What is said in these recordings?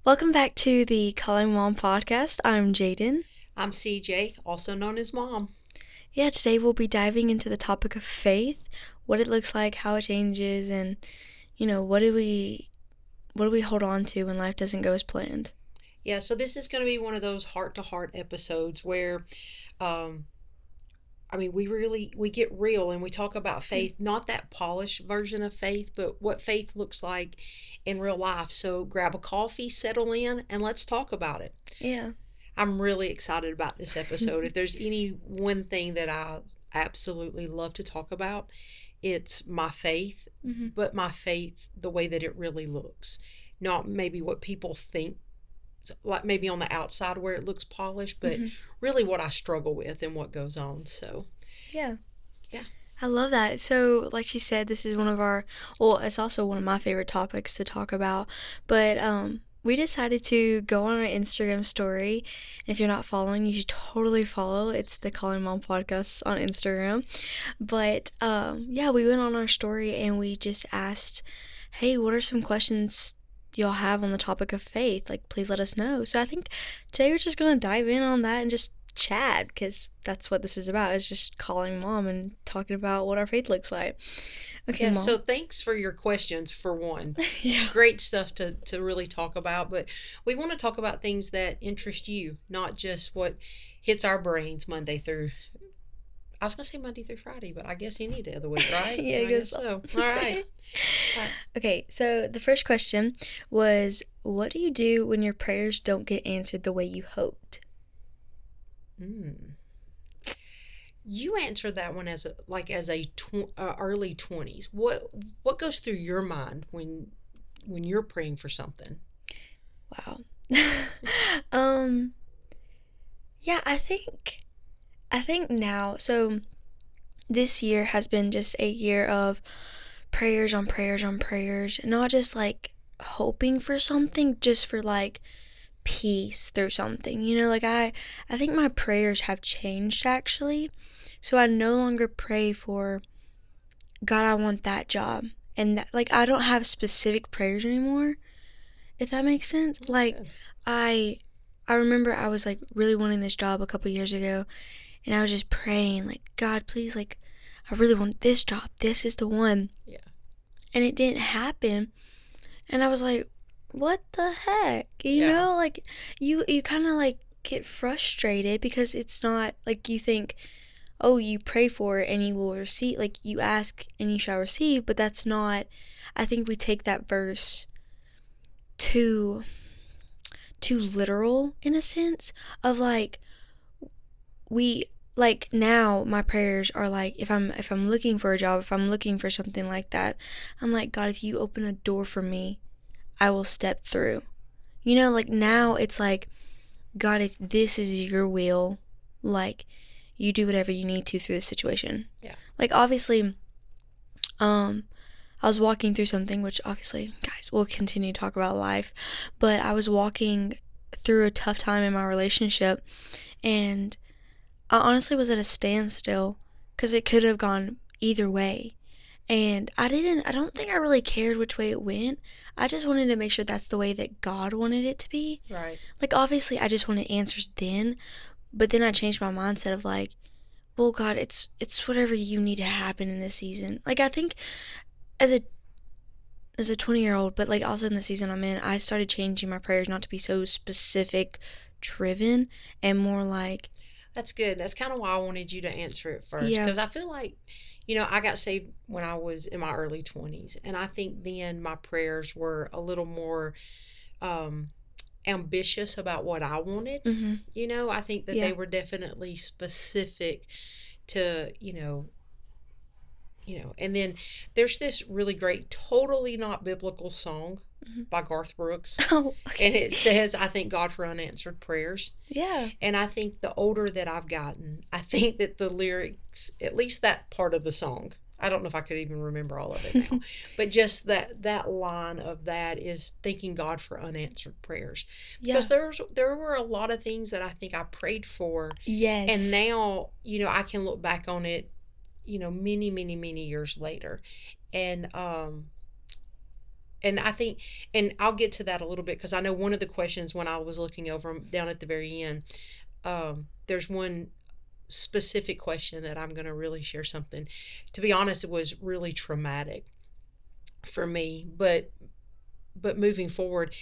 Welcome back to the Calling Mom podcast. I'm Jaden. I'm CJ, also known as Mom. Yeah, today we'll be diving into the topic of faith, what it looks like, how it changes, and what do we hold on to when life doesn't go as planned. Yeah, so this is going to be one of those heart to heart episodes where um we get real and we talk about faith, not that polished version of faith, but what faith looks like in real life. So grab a coffee, settle in, and let's talk about it. Yeah. I'm really excited about this episode. If there's any one thing that I absolutely love to talk about, it's my faith, Mm-hmm. but my faith the way that it really looks, not maybe what people think, like maybe on the outside where it looks polished, but Mm-hmm. really what I struggle with and what goes on. So, Yeah. yeah. I love that. So, like she said, this is it's also one of my favorite topics to talk about. But we decided to go on our Instagram story. And if you're not following, you should totally follow. It's the Calling Mom podcast on Instagram. But yeah, we went on our story and we just asked, hey, what are some questions y'all have on the topic of faith? Like, please let us know. So I think today we're just going to dive in on that and just chat because that's what this is about, is just calling mom and talking about what our faith looks like. Okay, Yeah, so mom. thanks for your questions for one. Yeah. Great stuff to really talk about, but we want to talk about things that interest you, not just what hits our brains Monday through I was gonna say Monday through Friday, but I guess any day of the week, right? Yeah, I I guess guess so. All right. so. All right. Okay, so the first question was, what do you do when your prayers don't get answered the way you hoped? Mm. You answered that one as a early 20s. What goes through your mind when you're praying for something? Wow. um yeah, I think now, so this year has been just a year of prayers on prayers on prayers, not just like hoping for something, just for like peace through something. Like I think my prayers have changed actually. So I no longer pray for God, I want that job. And that, like, I don't have specific prayers anymore, if that makes sense. That's Like good. I I remember I was like really wanting this job a couple years ago, and I was just praying like, God, please, like, I really want this job. This is the one. Yeah. And it didn't happen. And I was like, what the heck? Yeah. Like you kind of like get frustrated because it's not like you think, oh, you pray for it and you will receive, like you ask and you shall receive, but that's not, I think we take that verse too literal in a sense of like we like now my prayers are like if I'm looking for a job, if I'm looking for something like that, I'm like, God, if you open a door for me, I will step through. Like Yeah. now it's like, God, if this is your will, like you do whatever you need to through the situation. Yeah. Like obviously, um, I was walking through something, which obviously, guys, we'll continue to talk about life, but I was walking through a tough time in my relationship, and I honestly was at a standstill because it could have gone either way. And I don't think I really cared which way it went. I just wanted to make sure that's the way that God wanted it to be. Right. Like, obviously, I just wanted answers then, but then I changed my mindset of like, well, God, it's whatever you need to happen in this season. Like, I think as a 20-year-old, but like also in the season I'm in, I started changing my prayers not to be so specific driven and more like, That's good. That's kind of why I wanted you to answer it first yeah, because I feel like, I got saved when I was in my early 20s, and I think then my prayers were a little more um, ambitious about what I wanted. mm-hmm, I think that yeah, they were definitely specific to, and then there's this really great, totally not biblical song mm-hmm. by Garth Brooks, Oh, and okay. it says, I thank God for unanswered prayers. Yeah. And I think the older that I've gotten, I think that the lyrics, at least that part of the song, I don't know if I could even remember all of it now, but just that line of that is thanking God for unanswered prayers, Yeah. because there were a lot of things that I think I prayed for, and Yes. now I can look back on it, many many many years later, and And I think, and I'll get to that a little bit because I know one of the questions when I was looking over 'em down at the very end, there's one specific question that I'm going to really share something. To be honest, it was really traumatic for me, but moving forward,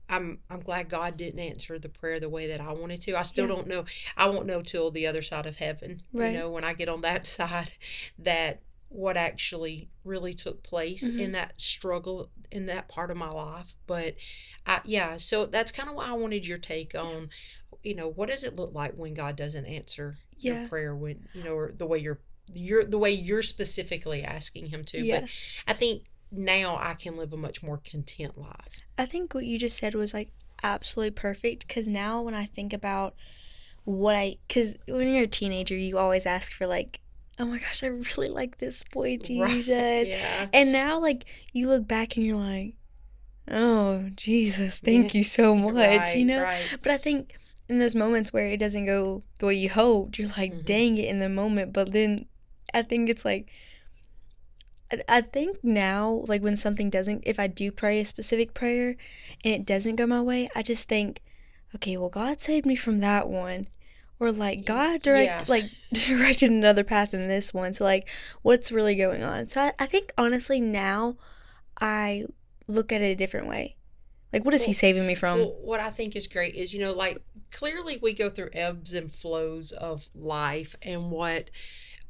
I'm glad God didn't answer the prayer the way that I wanted to. I still Yeah. don't know. I won't know till the other side of heaven. Right. When I get on that side, that what actually really took place Mhm. in that struggle in that part of my life. But yeah, so that's kind of why I wanted your take Yeah. on, what does it look like when God doesn't answer your Yeah. prayer when, or the way you're the way you're specifically asking him to. But Yeah. I think now I can live a much more content life. I think what you just said was like absolutely perfect because now when I think about because when you're a teenager, you always ask for like, oh my gosh, I really like this boy, Right. Jesus. Yeah. And now, like, you look back and you're like, oh, Jesus, Yeah. thank you so much, you Right, know? right. But I think in those moments where it doesn't go the way you hoped, you're like, Hmm. dang it in the moment. But then I think it's like, I think now, like when something doesn't, if I do pray a specific prayer and it doesn't go my way, I just think, okay, well, God saved me from that one. Or like God Yeah. directed another path in this one. So like what's really going on? So I think honestly now I look at it a different way. Like what is he Well, saving me from? what I think is great is, like clearly we go through ebbs and flows of life and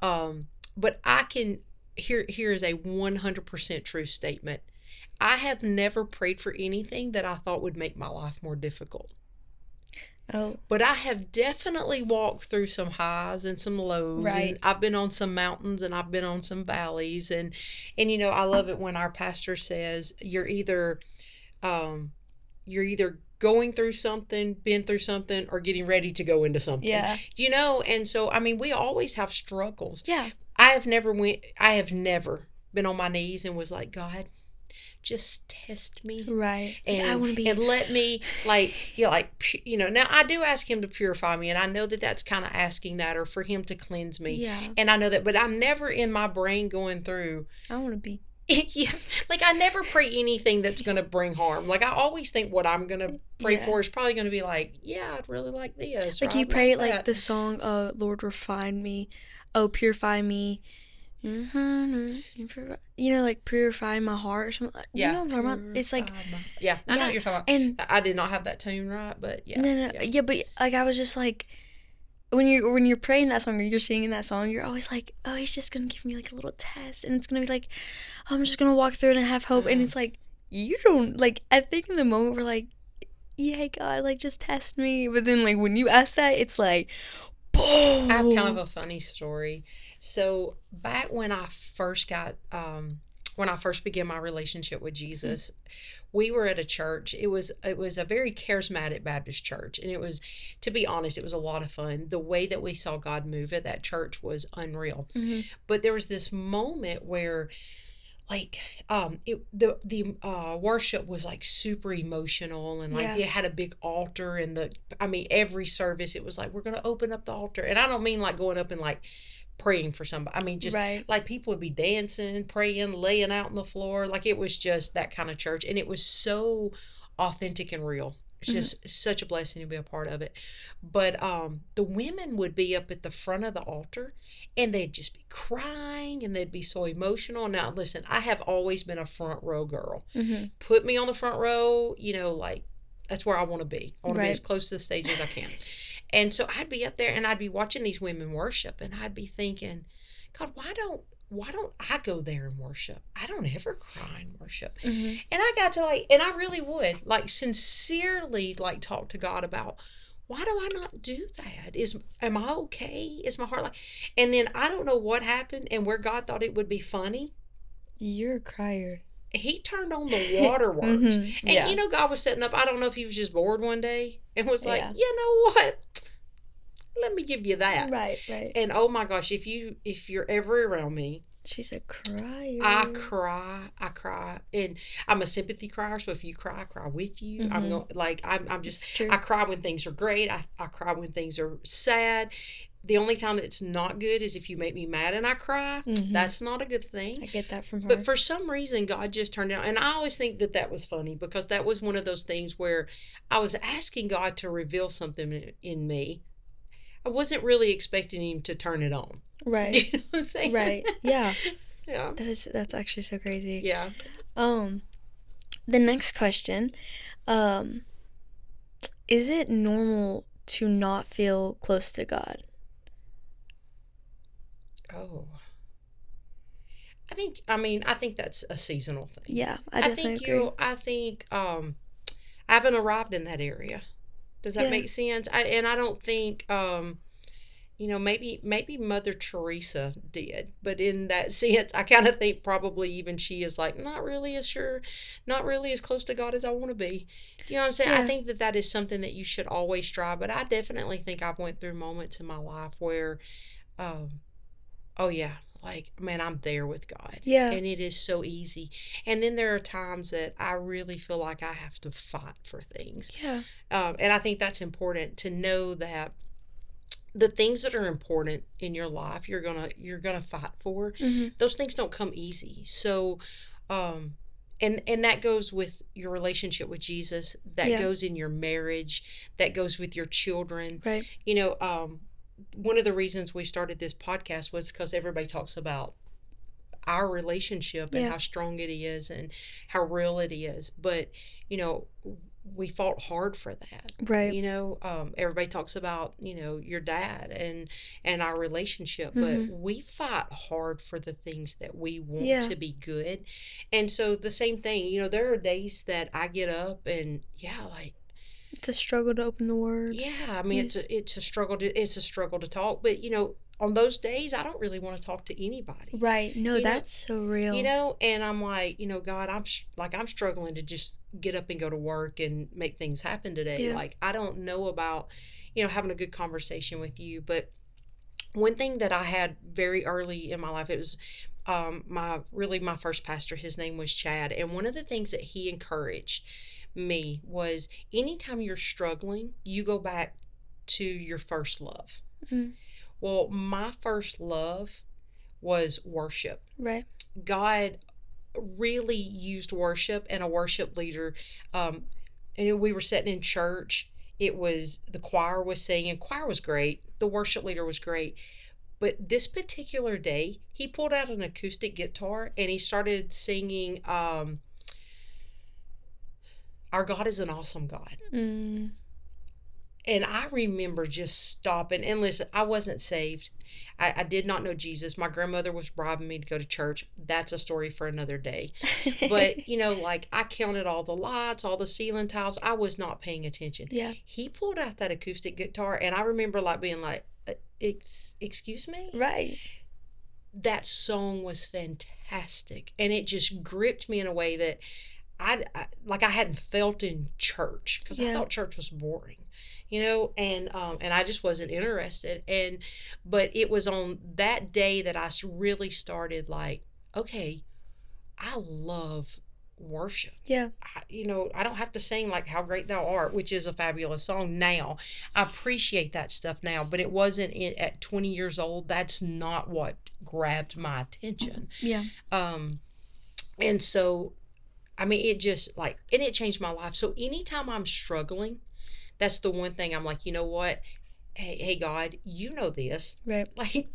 um, but I can, here is a 100% true statement. I have never prayed for anything that I thought would make my life more difficult. Oh, But I have definitely walked through some highs and some lows, and right. I've been on some mountains and I've been on some valleys, and I love it when our pastor says um you're either going through something, been through something, or getting ready to go into something. Yeah. And so I mean we always have struggles. Yeah. I have never been on my knees and was like, God, just test me Right. Like I and want to be and let me now I do ask him to purify me, and I know that that's kind of asking that, or for him to cleanse me, yeah. and I know that, but I'm never in my brain going through I want to be yeah, like I never pray anything that's going to bring harm. Like I always think what I'm going to pray yeah. for is probably going to be like, yeah, I'd really like this, or Like you I'd pray like like that. the song Lord refine me. Oh, purify me. Like purify my heart or something. You Yeah, know what I'm talking about? It's like, yeah, I know yeah, what you're talking and about. I did not have that tune right, but yeah, no, yeah. yeah, but like I was just like, when you're praying that song or you're singing that song, you're always like, oh, he's just gonna give me like a little test, and it's gonna be like, oh, I'm just gonna walk through it and have hope, and Uh, it's like, you don't like. I think in the moment we're like, yeah, God, like just test me, but then like when you ask that, it's like, I have kind of boom. a funny story. So back when I first began my relationship with Jesus, we were at a church. It was a very charismatic Baptist church, and to be honest, it was a lot of fun. The way that we saw God move at that church was unreal. Mm-hmm. But there was this moment where like the worship was like super emotional, and like Yeah. they had a big altar, and every service it was like, we're going to open up the altar, and I don't mean like going up and like praying for somebody. I mean just Right. like people would be dancing, praying, laying out on the floor. Like it was just that kind of church, and it was so authentic and real. It's Mm-hmm. just such a blessing to be a part of it. But the women would be up at the front of the altar, and they'd just be crying, and they'd be so emotional. Now listen, I have always been a front row girl. Mm-hmm. Put me on the front row, like that's where I want to be. I want to be as Right. close to the stage as I can. And so I'd be up there and I'd be watching these women worship, and I'd be thinking, God, why don't I go there and worship? I don't ever cry in worship. Mm-hmm. And I got to and I really would sincerely talk to God about, why do I not do that? Am I okay? Is my heart and then I don't know what happened, and where God thought it would be funny, You're a crier. he turned on the waterworks. Mm-hmm. And Yeah. God was setting up, I don't know if he was just bored one day and was like, Yeah. you know what? Let me give you that. Right. Right. And oh my gosh, if you're ever around me, She's a I crier. cry, and I'm a sympathy crier. So if you cry, I cry with you. I'm Mhm. going like I'm This just is I true. cry when things are great. I cry when things are sad. The only time that it's not good is if you make me mad and I cry. Mhm. That's not a good thing. I get that from But her. for some reason, God just turned it on. And I always think that that was funny because that was one of those things where I was asking God to reveal something in me. I wasn't really expecting Him to turn it on. Do Right. you know what I'm saying? Right. Yeah. Yeah. That's actually so crazy. Yeah. Um, the next question, um, is it normal to not feel close to God? Oh. I think that's a seasonal thing. Yeah, I definitely agree. I think I haven't arrived in that area. Does that Yeah. make sense? I don't think maybe Mother Teresa did, but in that sense, I kind of think probably even she is like not really as sure, not really as close to God as I want to be. Do you know what I'm saying? I Yeah. think that that is something that you should always strive. But I definitely think I've went through moments in my life where, um, oh yeah, like man, I'm there with God, Yeah. and it is so easy. And then there are times that I really feel like I have to fight for things, Yeah. and I think that's important to know that the things that are important in your life you're gonna fight for. Mhm. Those things don't come easy. So um and that goes with your relationship with Jesus, that Yeah. goes in your marriage, that goes with your children. Right. you know One of the reasons we started this podcast was because everybody talks about our relationship and Yeah. how strong it is and how real it is. But, you know, we fought hard for that. Right. Everybody talks about, your dad and our relationship, but Mhm. we fight hard for the things that we want Yeah. to be good. And so the same thing, there are days that I get up and yeah, like It's a struggle to open the word. yeah, I mean Yeah. it's a struggle to talk, but on those days I don't really want to talk to anybody. Right. No, You know, that's so real. and I'm like, God, I'm struggling to just get up and go to work and make things happen today. Yeah. Like I don't know about, having a good conversation with you, but one thing that I had very early in my life, it was my first pastor. His name was Chad, and one of the things that he encouraged me was anytime you're struggling, you go back to your first love. Mm. Well, my first love was worship. Right. God really used worship and a worship leader. Um, and we were sitting in church. It was the choir was singing. Choir was great. The worship leader was great. But this particular day, he pulled out an acoustic guitar and he started singing, "Our God is an awesome God." Mm. And I remember just stopping and listen. I wasn't saved. I did not know Jesus. My grandmother was bribing me to go to church. That's a story for another day. But, like I counted all the lights, all the ceiling tiles. I was not paying attention. Yeah. He pulled out that acoustic guitar, and I remember like being like, excuse me? Right. That song was fantastic. And it just gripped me in a way that I hadn't felt in church because I Yeah. thought church was boring, and I just wasn't interested. But it was on that day that I really started like, okay, I love worship. Yeah. I don't have to sing like "How Great Thou Art," which is a fabulous song now. I appreciate that stuff now, but it wasn't at 20 years old. That's not what grabbed my attention. Yeah. Um, and so I mean, it just like, and it changed my life. So anytime I'm struggling, that's the one thing I'm like, you know what? Hey, God, you know this. Right. Like,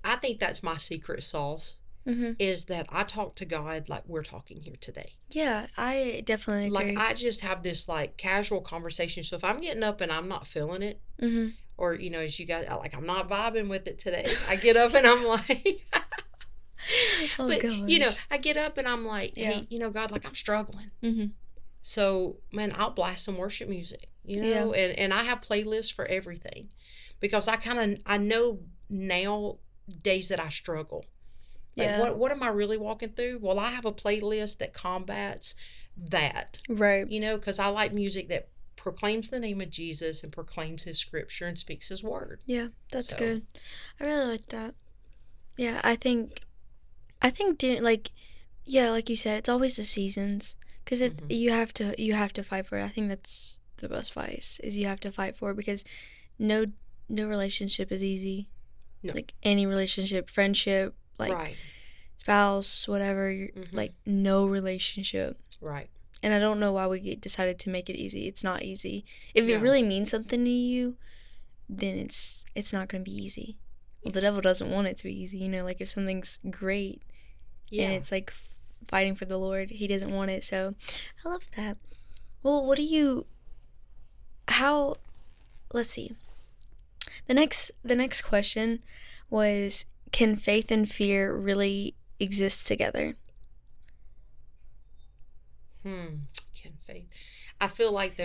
I think that's my secret sauce Mhm. is that I talk to God like we're talking here today. Yeah, I definitely Like, agree. I just have this like casual conversation. So if I'm getting up and I'm not feeling it, Mhm. or, as you guys, like, I'm not vibing with it today, I get up and I'm like, Oh but, gosh. I get up and I'm like, Yeah. hey, God, like, I'm struggling. Mhm. So, man, I'll blast some worship music, Yeah. and I have playlists for everything because I know now days that I struggle. Like Yeah. what am I really walking through? Well, I have a playlist that combats that. Right. Because I like music that proclaims the name of Jesus and proclaims his scripture and speaks his word. Yeah, that's So, good. I really like that. Yeah, I think doing like yeah, like you said, it's always the seasons because it Hmm. you have to fight for it. I think that's the best advice is you have to fight for it because no no relationship is easy. No. Like any relationship, friendship, like Right. spouse, whatever, Hmm. like no relationship. Right. And I don't know why we decided to make it easy. It's not easy. If it Yeah. really means something to you, then it's not going to be easy. Well, the devil doesn't want it to be easy, like if something's great and Yeah. it's like fighting for the Lord, he doesn't want it. So, I love that. Well, what do you how let's see. The next question was, can faith and fear really exist together? Can faith? I feel like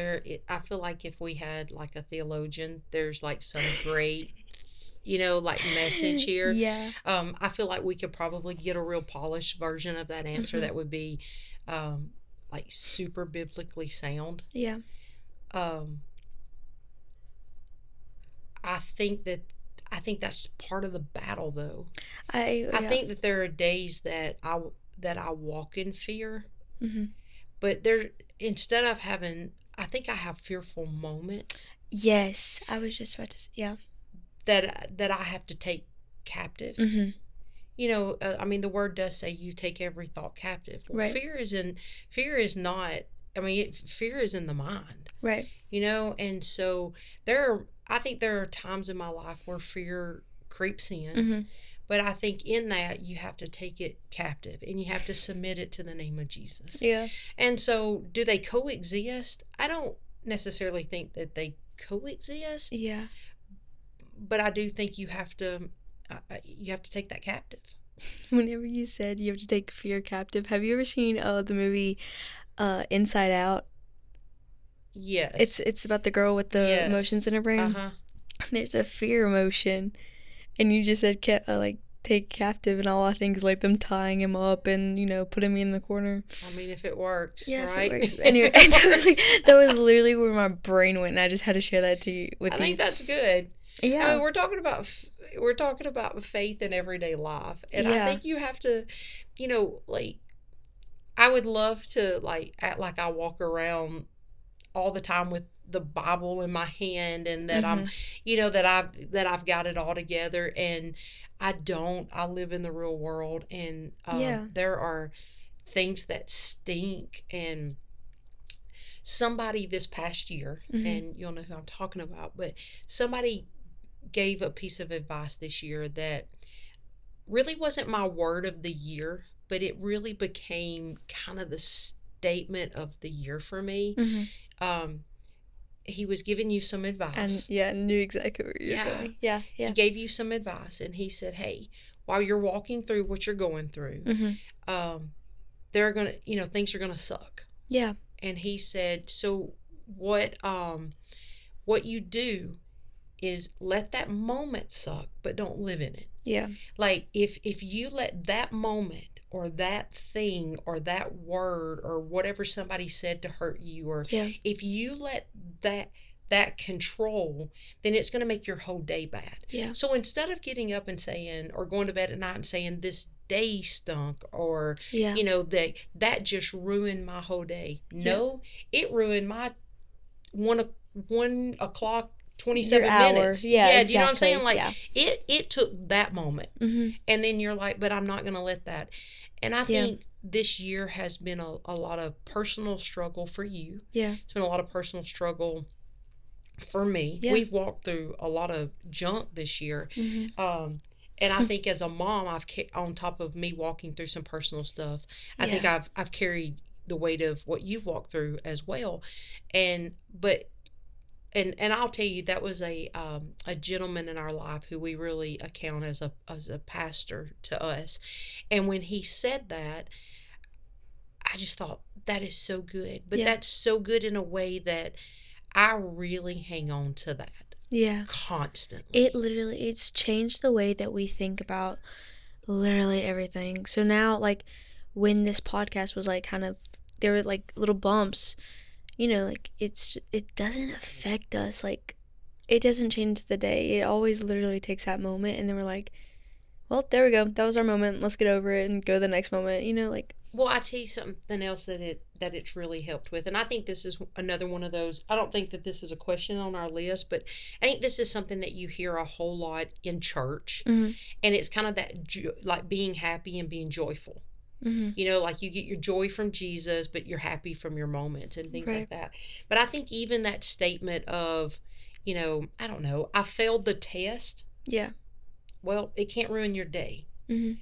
I feel like if we had like a theologian, there's like some great, like message here. Yeah. I feel like we could probably get a real polished version of that answer Mhm. that would be, um, like super biblically sound. Yeah. Um, I think that I think that's part of the battle, though. I Yeah. think that there are days that I walk in fear, Mhm. but there instead of having, I think I have fearful moments Yes, I was just about to yeah. that I have to take captive. Mhm. I mean, the word does say you take every thought captive. Well, Right. fear is not. I mean, fear is in the mind. Right. And so I think there are times in my life where fear creeps in, Mhm. but I think in that you have to take it captive and you have to submit it to the name of Jesus. Yeah. And so, do they coexist? I don't necessarily think that they coexist, Yeah. but I do think you have to take that captive. Whenever you said you have to take fear captive, have you ever seen the movie Inside Out? It's Yes. it's about the girl with the Yes. emotions in her Uh brain. huh. There's a fear emotion, and you just said like take captive, and all I think is like them tying him up and putting me in the corner. I mean, if it works, Yeah, if it right? works. Anyway, If I it know like works. that was literally where my brain went, and I just had to share that to you I with think you. that's good. I mean, Yeah. we're talking about faith in everyday life, and I Yeah. think you have to, like I would love to like act like I walk around all the time with the Bible in my hand and that I'm, Mhm. that I've got it all together, and I don't. I live in the real world, and Yeah. there are things that stink. And somebody this past year, Mhm. and you'll know who I'm talking about, but somebody gave a piece of advice this year that really wasn't my word of the year, but it really became kind of the statement of the year for me. Mhm. Um, he was giving you some And advice. yeah, I knew exactly where you're Yeah. going. Yeah. He Yeah. gave you some advice and he said, hey, while you're walking through what you're going through, Mhm. um, there are going to, things are going to suck. Yeah. And he said, so what you do is let that moment suck, but don't live in it. Yeah. Like if you let that moment or that thing or that word or whatever somebody said to hurt you, or Yeah. if you let that control, then it's going to make your whole day bad. Yeah. So instead of getting up and saying, or going to bed at night and saying this day stunk, or Yeah. that just ruined my whole day. Yeah. No, it ruined my 1 o'clock Your 27 hour. minutes. Yeah, Yeah, do you know what I'm saying? exactly. Like Yeah. it took that moment, Mhm. and then you're like, but I'm not going to let that. And I Yeah. think this year has been a lot of personal struggle for you. Yeah. It's been a lot of personal struggle for me. Yeah. We've walked through a lot of junk this year. Mhm. Um, and I think as a mom, on top of me walking through some personal stuff, I think Yeah. I've carried the weight of what you've walked through as well. And but and I'll tell you, that was a gentleman in our life who we really account as a pastor to us. And when he said that, I just thought that is so good. But Yeah. that's so good in a way that I really hang on to that Yeah. constantly. It's changed the way that we think about literally everything. So now, like, when this podcast was like kind of, there were like little bumps, like it doesn't affect us. Like, it doesn't change the day. It always literally takes that moment, and then we're like, well, there we go. That was our moment. Let's get over it and go to the next moment. Like, Well, I tell you something else that it's really helped with, and I think this is another one of those. I don't think that this is a question on our list, but I think this is something that you hear a whole lot in church, mm-hmm, and it's kind of that like being happy and being joyful. mm-hmm, Like you get your joy from Jesus, but you're happy from your moments and things right, like that. But I think even that statement of, I don't know, I failed the test. yeah, Well, it can't ruin your day. mm-hmm,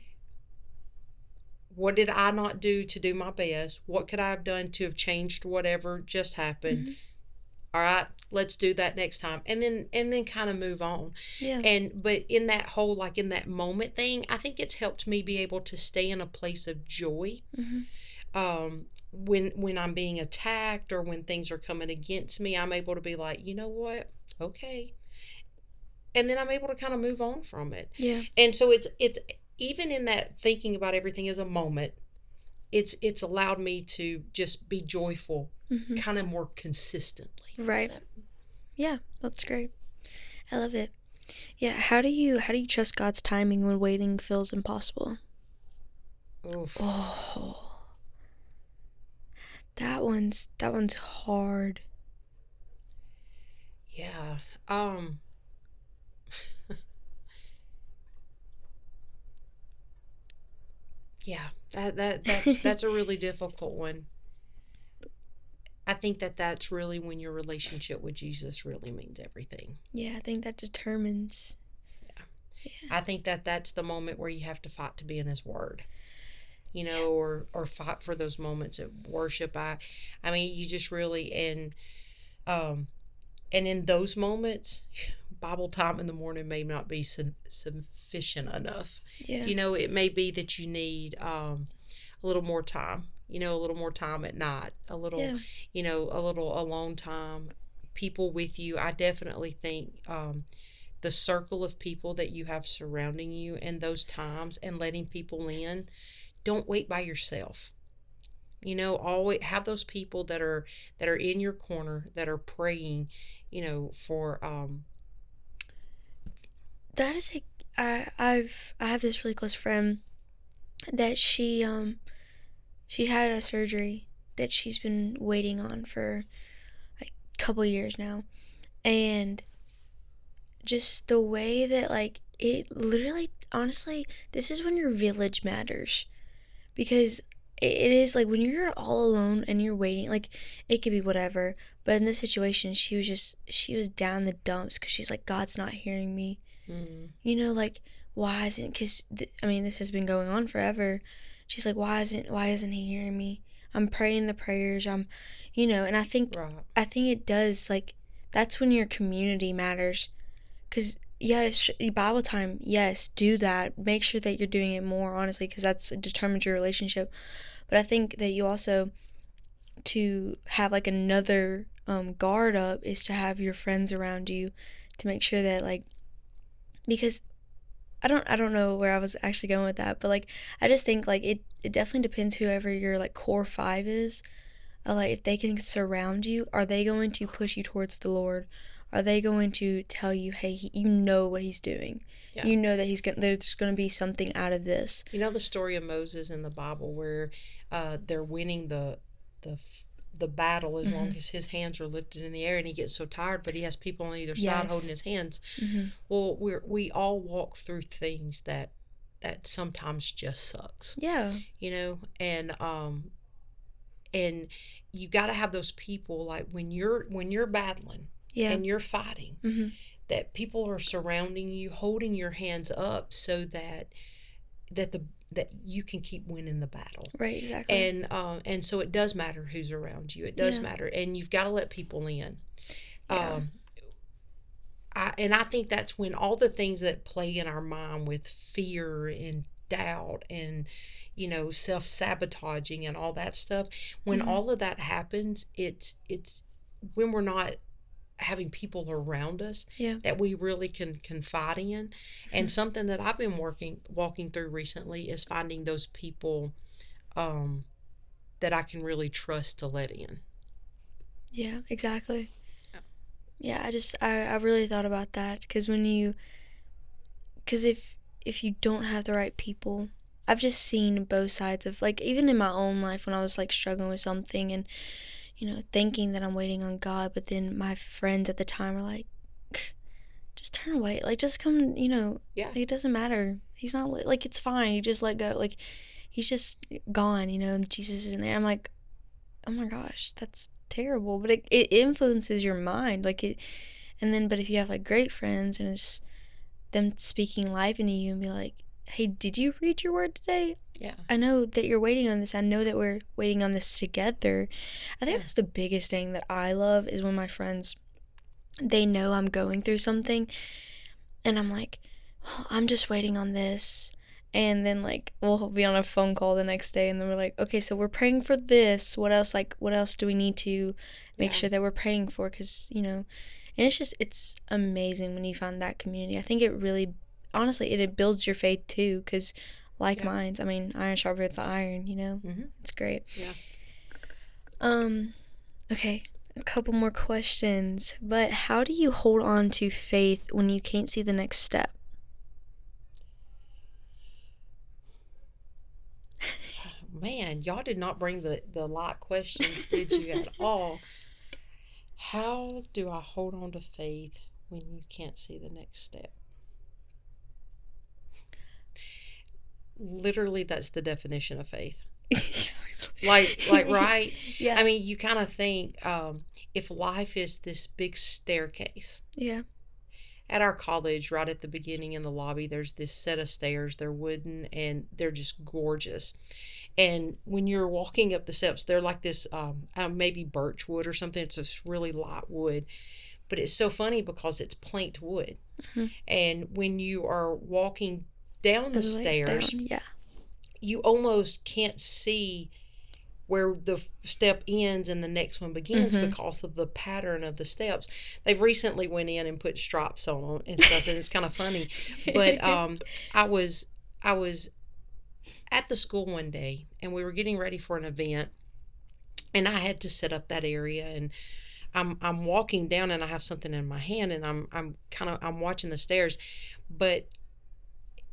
What did I not do to do my best? What could I have done to have changed whatever just happened? mm-hmm, All right, let's do that next time. And then kind of move on. yeah, But in that whole, like in that moment thing, I think it's helped me be able to stay in a place of joy. mm-hmm, When I'm being attacked or when things are coming against me, I'm able to be like, you know what? Okay. And then I'm able to kind of move on from it. yeah, And so it's even in that thinking about everything as a moment, it's allowed me to just be joyful mm-hmm, kind of more consistently. right, So, yeah, that's great. I love it. Yeah, how do you trust God's timing when waiting feels impossible? oof. Oh, that one's hard. Yeah. Um yeah, that's a really difficult one. I think that's really when your relationship with Jesus really means everything. Yeah, I think that determines. Yeah. Yeah, I think that's the moment where you have to fight to be in his word. yeah, Or fight for those moments of worship. I mean, you just really um and in those moments, Bible time in the morning may not be sufficient enough. yeah, It may be that you need a little more time. A little more time at night, yeah, a little alone time, people with you. I definitely think the circle of people that you have surrounding you in those times and letting people in. Don't wait by yourself. Always have those people that are in your corner that are praying, for that is a. I have this really close friend that she had a surgery that she's been waiting on for like a couple years now, and just the way that like it literally, honestly, this is when your village matters, because it is like when you're all alone and you're waiting, like it could be whatever, but in this situation she was down in the dumps because she's like, God's not hearing me. mm, Like, why isn't, because I mean this has been going on forever. She's like, why isn't he hearing me? I'm praying the prayers, and I think right, I think it does, like, that's when your community matters. Because, yes, Bible time, yes, do that. Make sure that you're doing it more, honestly, because that's determines your relationship. But I think that you also, to have like another guard up, is to have your friends around you to make sure that, like, because I don't know where I was actually going with that, but like I just think like it definitely depends whoever your like core five is. Like, if they can surround you, are they going to push you towards the Lord? Are they going to tell you, hey, you know what he's doing? yeah. You know that there's going to be something out of this. You know the story of Moses in the Bible where they're winning the the battle as Mm-hmm. long as his hands are lifted in the air, and he gets so tired, but he has people on either side holding Yes. his hands. Mm-hmm. Well, we all walk through things that sometimes just sucks, Yeah. and you got to have those people, like when you're battling Yeah. and you're fighting, Mm-hmm. that people are surrounding you, holding your hands up so that that you can keep winning the battle. Right. Exactly. And so it does matter who's around you. It does Yeah. matter, and you've got to let people in. Yeah. um I think that's when all the things that play in our mind with fear and doubt and self-sabotaging and all that stuff, when Mm-hmm. all of that happens, it's when we're not having people around us Yeah. that we really can confide in. Mm-hmm. And something that I've been walking through recently is finding those people um that I can really trust to let in. Yeah. Exactly. Yeah. I really thought about that, because if if you don't have the right people, I've just seen both sides of, like, even in my own life when I was like struggling with something and, thinking that I'm waiting on God, but then my friends at the time were like, just turn away, like, just come, Yeah. like, it doesn't matter. He's not like, it's fine. You just let go. Like, he's just gone, and Jesus isn't there. I'm like, oh my gosh, that's terrible. But it influences your mind. Like, and then, but if you have like great friends and it's them speaking life into you and be like, hey, did you read your word today? Yeah. I know that you're waiting on this. I know that we're waiting on this together. I think Yeah. that's the biggest thing that I love is when my friends, they know I'm going through something and I'm like, well, I'm just waiting on this. And then like we'll be on a phone call the next day and then we're like, okay, so we're praying for this. What else, like what else do we need to make Yeah. sure that we're praying for? Because, and it's amazing when you find that community. I think it really, honestly, it builds your faith too, because like Yeah. minds, I mean, iron sharpens iron, Mm-hmm. it's great. Yeah. Okay, a couple more questions, but how do you hold on to faith when you can't see the next step? Man, y'all did not bring the light questions, did you, at all? How do I hold on to faith when you can't see the next step? Literally, that's the definition of faith. Like, right? Yeah. I mean, you kind of think if life is this big staircase. Yeah. At our college, right at the beginning in the lobby, there's this set of stairs. They're wooden and they're just gorgeous. And when you're walking up the steps, they're like this, maybe birch wood or something. It's this really light wood. But it's so funny because it's planked wood. Mhm. And when you are walking down the As it lays stairs, down, yeah. you almost can't see where the step ends and the next one begins because of the pattern of the steps. They've recently went in and put stripes on them and stuff, and it's kind of funny. But I was at the school one day, and we were getting ready for an event, and I had to set up that area, and I'm walking down, and I have something in my hand, and I'm watching the stairs, but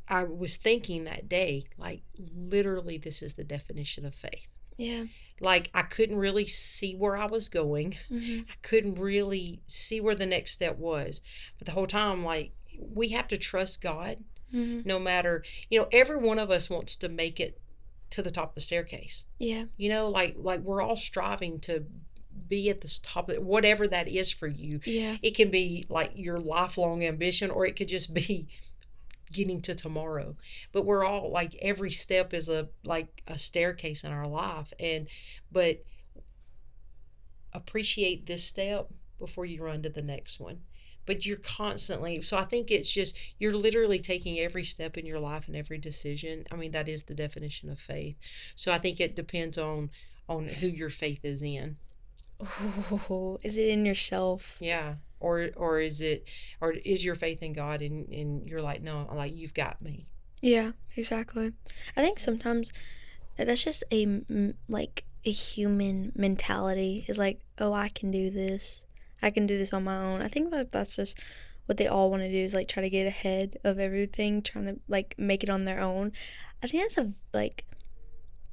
I was thinking that day, like, literally, this is the definition of faith. Yeah. Like, I couldn't really see where I was going. Mhm. I couldn't really see where the next step was. But the whole time, like, we have to trust God Mhm. no matter, every one of us wants to make it to the top of the staircase. Yeah. Like we're all striving to be at the top of whatever that is for you. Yeah. It can be like your lifelong ambition, or it could just be getting to tomorrow. But we're all like, every step is a staircase in our life, but appreciate this step before you run to the next one. But you're constantly, so I think it's just, you're literally taking every step in your life and every decision. I mean, that is the definition of faith. So I think it depends on who your faith is in. Oh, is it in yourself? Yeah. Or is your faith in God, and you're like, no, like, you've got me. Yeah, exactly. I think sometimes that's just like a human mentality is like, oh, I can do this. I can do this on my own. I think that that's just what they all want to do is like try to get ahead of everything, trying to like make it on their own. I think that's a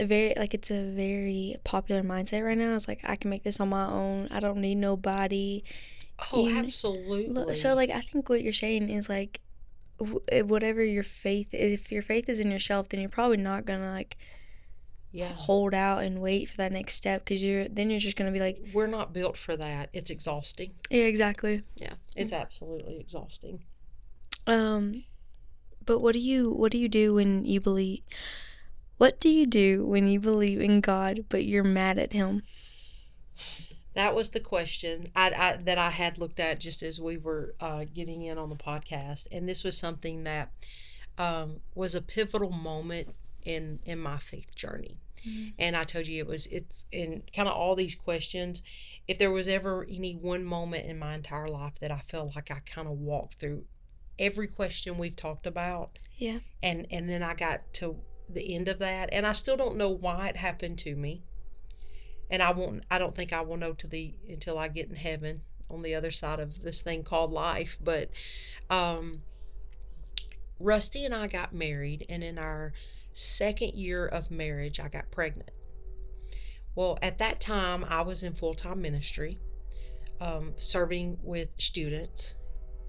very like it's a very popular mindset right now. It's like I can make this on my own. I don't need nobody. Oh, Even absolutely. so like I think what you're saying is like whatever your faith is, if your faith is in yourself, then you're probably not gonna like hold out and wait for that next step, because you're just gonna be like, we're not built for that. It's exhausting. yeah, exactly. Yeah, it's absolutely exhausting. But what do you do when you believe? What do you do when you believe in God but you're mad at Him? That was the question that I had looked at just as we were getting in on the podcast, and this was something that was a pivotal moment in my faith journey. Mm-hmm. And I told you it's in kind of all these questions. If there was ever any one moment in my entire life that I felt like I kind of walked through every question we've talked about, yeah, and then I got to the end of that, and I still don't know why it happened to me. And I don't think I will know until I get in heaven on the other side of this thing called life. But Rusty and I got married, and in our second year of marriage, I got pregnant. Well, at that time, I was in full time ministry, serving with students.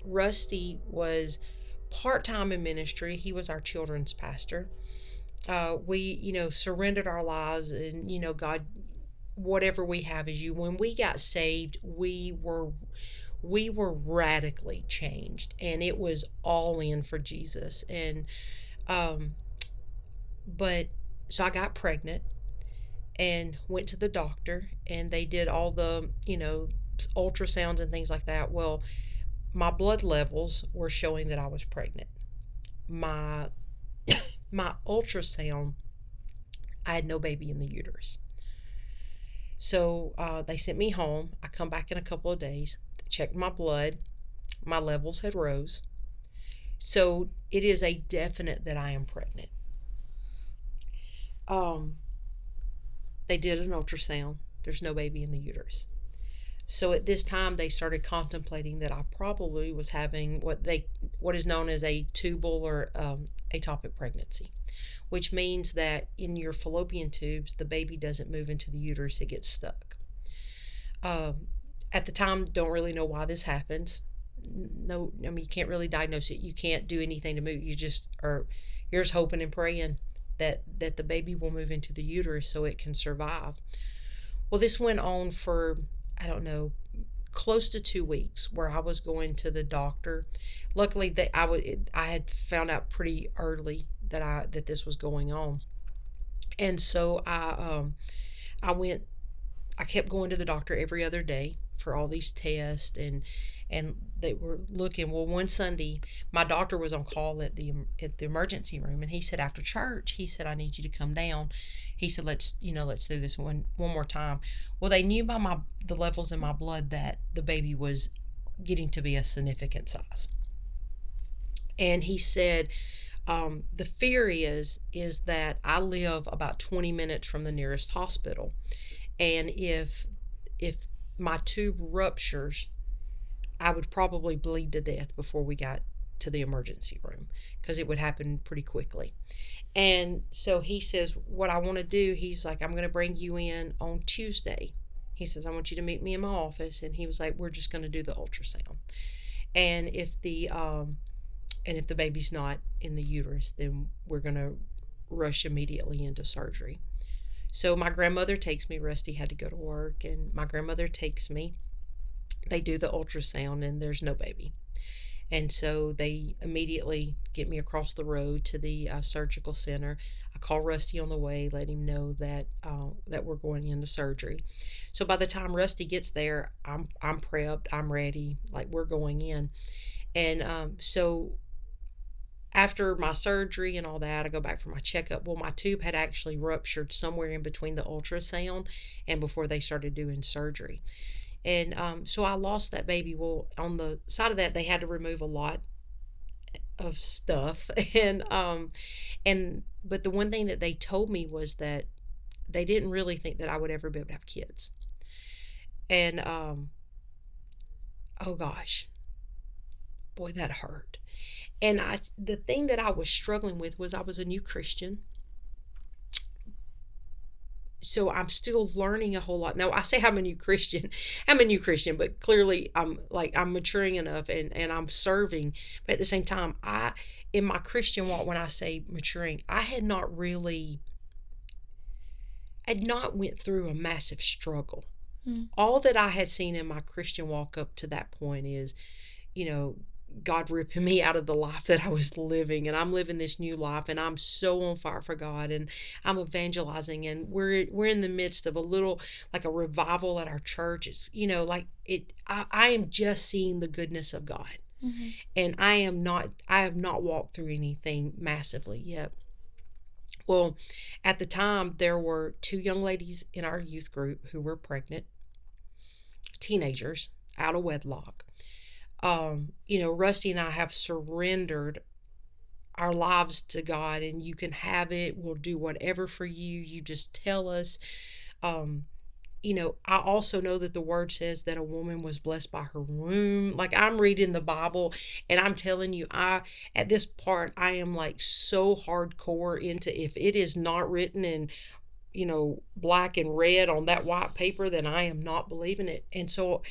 Rusty was part time in ministry, he was our children's pastor. We, surrendered our lives, and, God, whatever we have is you. When we got saved, we were radically changed, and it was all in for Jesus. And um but so I got pregnant and went to the doctor, and they did all the, ultrasounds and things like that. Well, my blood levels were showing that I was pregnant. My my ultrasound, I had no baby in the uterus. So they sent me home. I come back in a couple of days. They checked my blood. My levels had rose. So it is a definite that I am pregnant. Um, they did an ultrasound. There's no baby in the uterus. So at this time, they started contemplating that I probably was having what is known as a tubal or ectopic pregnancy, which means that in your fallopian tubes, the baby doesn't move into the uterus; it gets stuck. Um, at the time, don't really know why this happens. No, I mean, you can't really diagnose it. You can't do anything to move. You're just hoping and praying that the baby will move into the uterus so it can survive. Well, this went on for, I don't know, close to 2 weeks, where I was going to the doctor. Luckily, I had found out pretty early that this was going on, and so I went. I kept going to the doctor every other day for all these tests, and they were looking. Well, one Sunday, my doctor was on call at the emergency room, and he said, after church, he said, I need you to come down. He said, let's do this one more time. Well, they knew by the levels in my blood that the baby was getting to be a significant size. And he said, the fear is that I live about 20 minutes from the nearest hospital, and if my tube ruptures, I would probably bleed to death before we got to the emergency room, because it would happen pretty quickly. And so he says, what I want to do, he's like, I'm going to bring you in on Tuesday. He says, I want you to meet me in my office. And he was like, we're just going to do the ultrasound. And if the baby's not in the uterus, then we're going to rush immediately into surgery. So my grandmother takes me. Rusty had to go to work, and my grandmother takes me. They do the ultrasound, and there's no baby. And so they immediately get me across the road to the surgical center. I call Rusty on the way, let him know that we're going into surgery. So by the time Rusty gets there, I'm prepped, I'm ready, like we're going in. And so after my surgery and all that, I go back for my checkup. Well, my tube had actually ruptured somewhere in between the ultrasound and before they started doing surgery. And so I lost that baby. Well, on the side of that, they had to remove a lot of stuff. And but the one thing that they told me was that they didn't really think that I would ever be able to have kids. And oh gosh, boy, that hurt. And the thing that I was struggling with was I was a new Christian. So I'm still learning a whole lot. Now, I say I'm a new Christian. I'm a new Christian, but clearly I'm maturing enough, and I'm serving. But at the same time, in my Christian walk, when I say maturing, I had not went through a massive struggle. All that I had seen in my Christian walk up to that point is, God ripping me out of the life that I was living, and I'm living this new life, and I'm so on fire for God, and I'm evangelizing, and we're in the midst of a little, like, a revival at our church. It's, like it. I am just seeing the goodness of God, and I have not walked through anything massively yet. Well, at the time, there were 2 young ladies in our youth group who were pregnant, teenagers, out of wedlock. Rusty and I have surrendered our lives to God, and you can have it. We'll do whatever for you. You just tell us. I also know that the word says that a woman was blessed by her womb. Like, I'm reading the Bible, and I'm telling you, at this part, I am like so hardcore into, if it is not written in, black and red on that white paper, then I am not believing it. And so,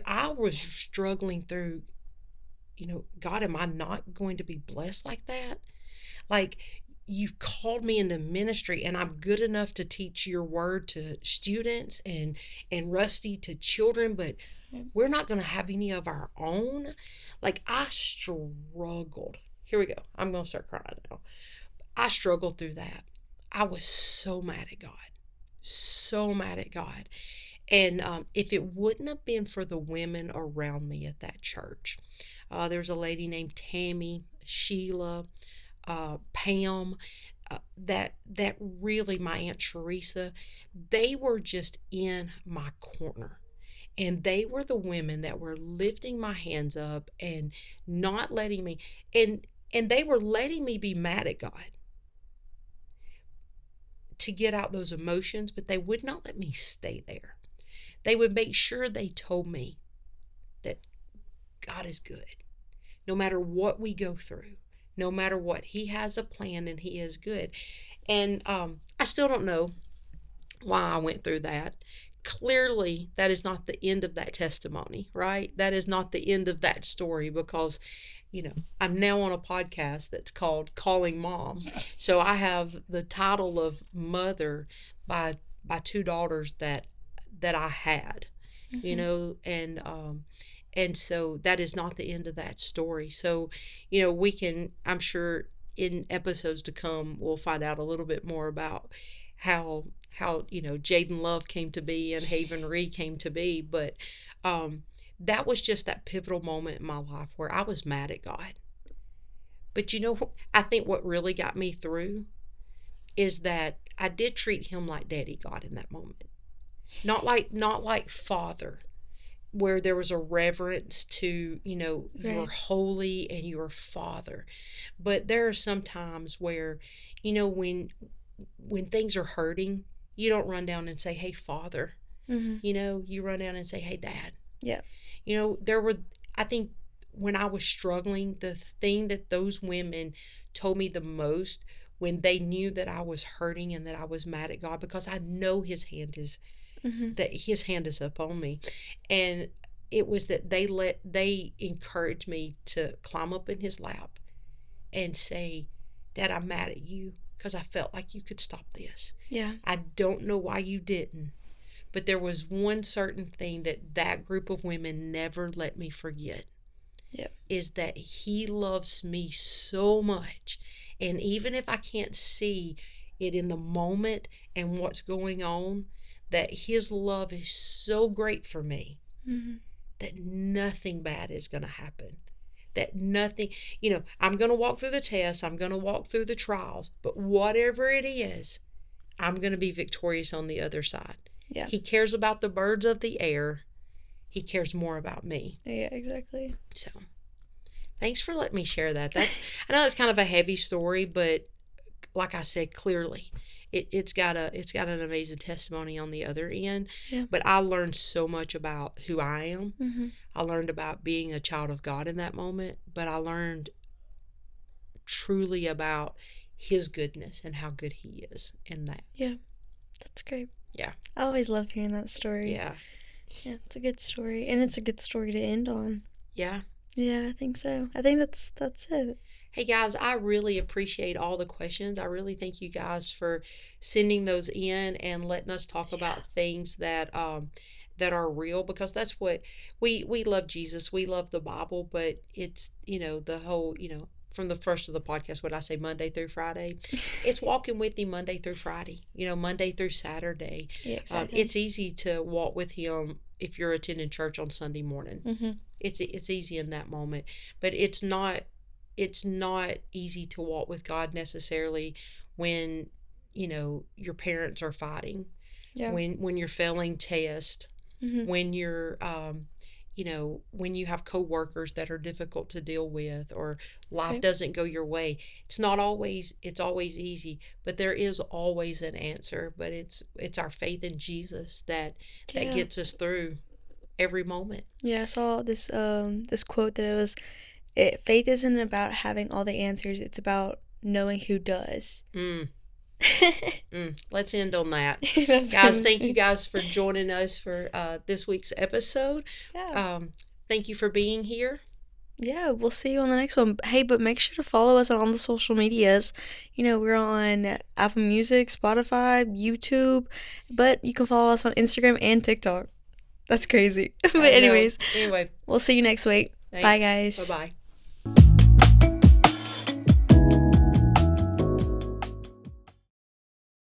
I was struggling through, God, am I not going to be blessed like that? Like, you've called me into ministry, and I'm good enough to teach your word to students and Rusty to children, but we're not going to have any of our own. Like, I struggled. Here we go. I'm going to start crying now. I struggled through that. I was so mad at God. So mad at God. And if it wouldn't have been for the women around me at that church, there's a lady named Tammy, Sheila, Pam, that really, my Aunt Teresa, they were just in my corner. And they were the women that were lifting my hands up and not letting me, and they were letting me be mad at God to get out those emotions, but they would not let me stay there. They would make sure they told me that God is good. No matter what we go through, no matter what, He has a plan and He is good. And I still don't know why I went through that. Clearly, that is not the end of that testimony, right? That is not the end of that story, because I'm now on a podcast that's called Calling Mom. So I have the title of mother by two daughters that I had, and so that is not the end of that story. So, we can, I'm sure in episodes to come, we'll find out a little bit more about how Jaden Love came to be and Haven Ree came to be. But that was just that pivotal moment in my life where I was mad at God. But I think what really got me through is that I did treat Him like Daddy God in that moment. Not like Father, where there was a reverence to, you're Right. holy and you're Father. But there are some times where, when things are hurting, you don't run down and say, "Hey, Father." Mhm. You run down and say, "Hey, Dad." Yeah. I think when I was struggling, the thing that those women told me the most, when they knew that I was hurting and that I was mad at God, because I know His hand is Mhm. up on me, and it was that they encouraged me to climb up in His lap and say, "Dad, I'm mad at you because I felt like you could stop this. Yeah. I don't know why you didn't." But there was one certain thing that group of women never let me forget, Yep. is that He loves me so much. And even if I can't see it in the moment and what's going on, that His love is so great for me Mhm. that nothing bad is going to happen. That nothing, I'm going to walk through the tests, I'm going to walk through the trials, but whatever it is, I'm going to be victorious on the other side. Yeah. He cares about the birds of the air. He cares more about me. Yeah, exactly. So, thanks for letting me share that. I know it's kind of a heavy story, but like I said, clearly, it's got an amazing testimony on the other end. Yeah. But I learned so much about who I am. Mhm. I learned about being a child of God in that moment, but I learned truly about His goodness and how good He is in that. Yeah. That's great. Yeah. I always love hearing that story. Yeah. Yeah, it's a good story, and it's a good story to end on. Yeah. Yeah, I think so. I think that's it. Hey guys, I really appreciate all the questions. I really thank you guys for sending those in and letting us talk about things that are real, because that's what we love. Jesus, we love the Bible, but it's the whole from the first of the podcast, what I say, Monday through Friday, it's walking with Him Monday through Friday, Monday through Saturday. Yeah, exactly. It's easy to walk with Him if you're attending church on Sunday morning. Mhm. It's easy in that moment, but it's not easy to walk with God necessarily when your parents are fighting, Yeah. when you're failing tests, Mhm. when you're when you have coworkers that are difficult to deal with, or life Right. doesn't go your way, it's always easy, but there is always an answer. But it's our faith in Jesus that Yeah. gets us through every moment. Yeah, I saw this quote that faith isn't about having all the answers, it's about knowing who does. Mm, let's end on that. That's Guys, thank you amazing. guys for joining us for this week's episode. Yeah. Um, Thank you for being here. Yeah, we'll see you on the next one. Hey, but make sure to follow us on all the social medias. We're on Apple Music, Spotify, YouTube, but you can follow us on Instagram and TikTok. That's crazy. But I know. anyways, Anyway, we'll see you next week. Bye, thanks. Bye guys. bye.